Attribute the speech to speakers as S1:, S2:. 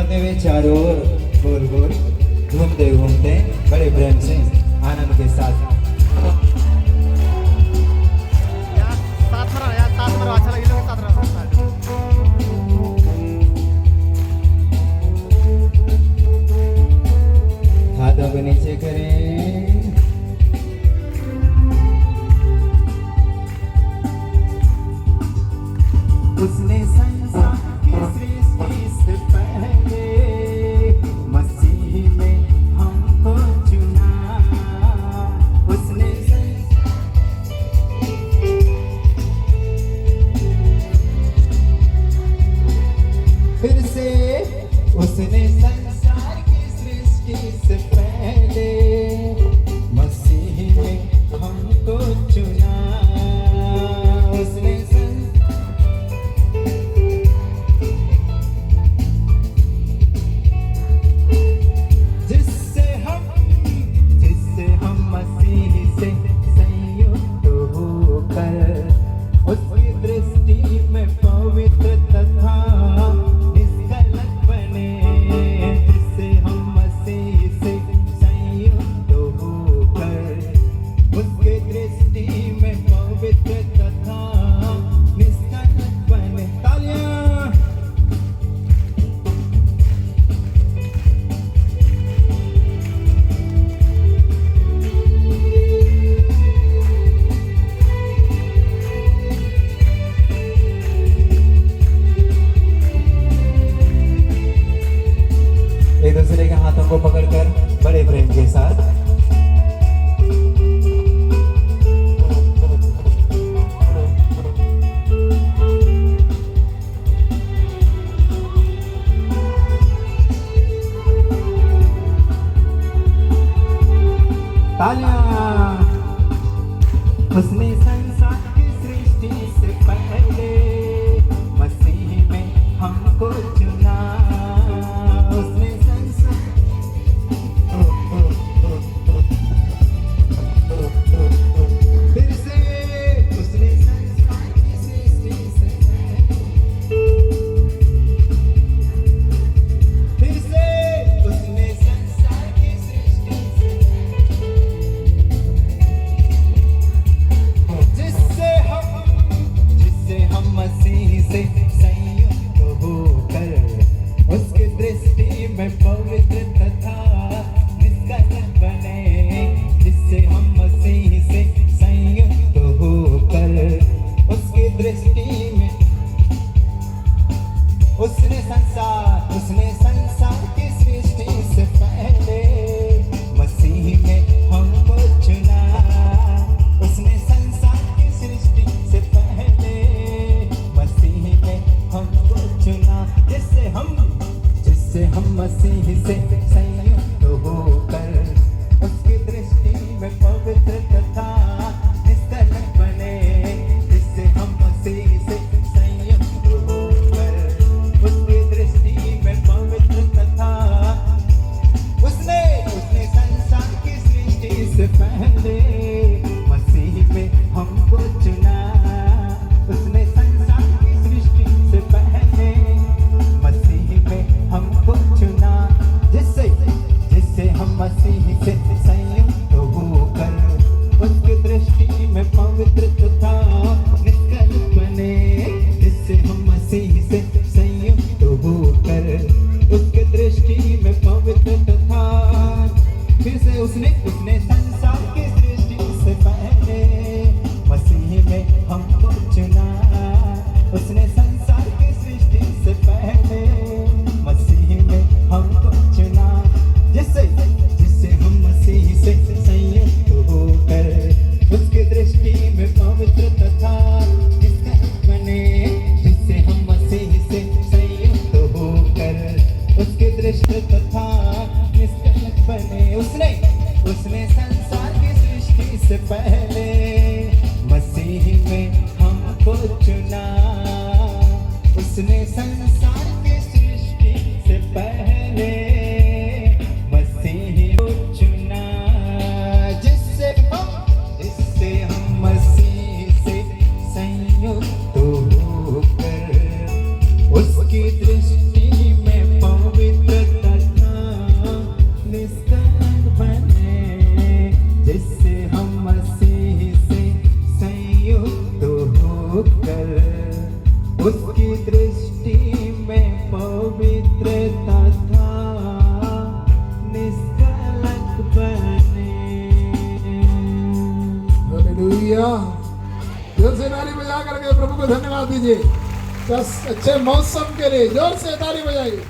S1: करते हुए चारों ओर गोल गोल घूमते घूमते बड़े प्रेम से आनंद के साथ
S2: अच्छा लगे तो साथ रहो।
S1: हाथों को नीचे करें। उसने संसार की सृष्टि से पहले मसीह में हमको चुना। उसने फिर से उसने संसार की सृष्टि से पहले मसीह में हमको चुना। उसने जिससे हम मसीह से संयुक्त होकर उसकी दृष्टि में पवित्र तथा एक दूसरे के हाथों को पकड़कर बड़े प्रेम के साथ तालियां। उसने संसार की सृष्टि से पहले मसीह में हमको चुना। उसने फिर से उसने संसार की सृष्टि से फिर से उसने संसार की सृष्टि से जिससे हम मसीह से संयुक्त होकर उसकी दृष्टि में पवित्र तथा निष्कलंक बने। जिससे हम मसीह से संयुक्त होकर उसकी दृष्टि में उसने संसार की सृष्टि से पहले मसीह में हमको चुना। उसने संसार की सृष्टि से पहले मसीह में हमको चुना। जिससे हम मसीह से संयुक्त होकर उसकी दृष्टि में पवित्र तथा निष्कलंक बने। जिससे हम मसीह से संयुक्त होकर उसकी दृष्टि में पवित्र तथा उसने संसार की सृष्टि से पहले मसीह में हमको चुना। उसने संसार की सृष्टि से पहले मसीह में हमको चुना। जिससे हम मसीह से संयुक्त होकर उसकी दृष्टि में पवित्र तथा निष्कलंक बने। जिससे हम मसीह से संयुक्त होकर उसकी दृष्टि में पवित्र तथा फिर से उसने संसार की सृष्टि से पहले मसीह में हमको चुना। उसने संसार की सृष्टि से पहले मसीह में हमको चुना। जिससे हम मसीह से संयुक्त होकर उसकी दृष्टि में पवित्र तथा निष्कलंक बने। जिससे हम मसीह से संयुक्त होकर उसकी दृष्टि तथा निष्कलंक बने। उसने संसार की सृष्टि से पहले मसीह में हमको चुना। उसने संसार की सृष्टि से पहले मसीह को चुना। जिससे हम मसीह से संयुक्त होकर उसकी दृष्टि में पवित्र
S3: धन्यवाद दीजिए। बस अच्छे मौसम के लिए जोर से ताली बजाइए।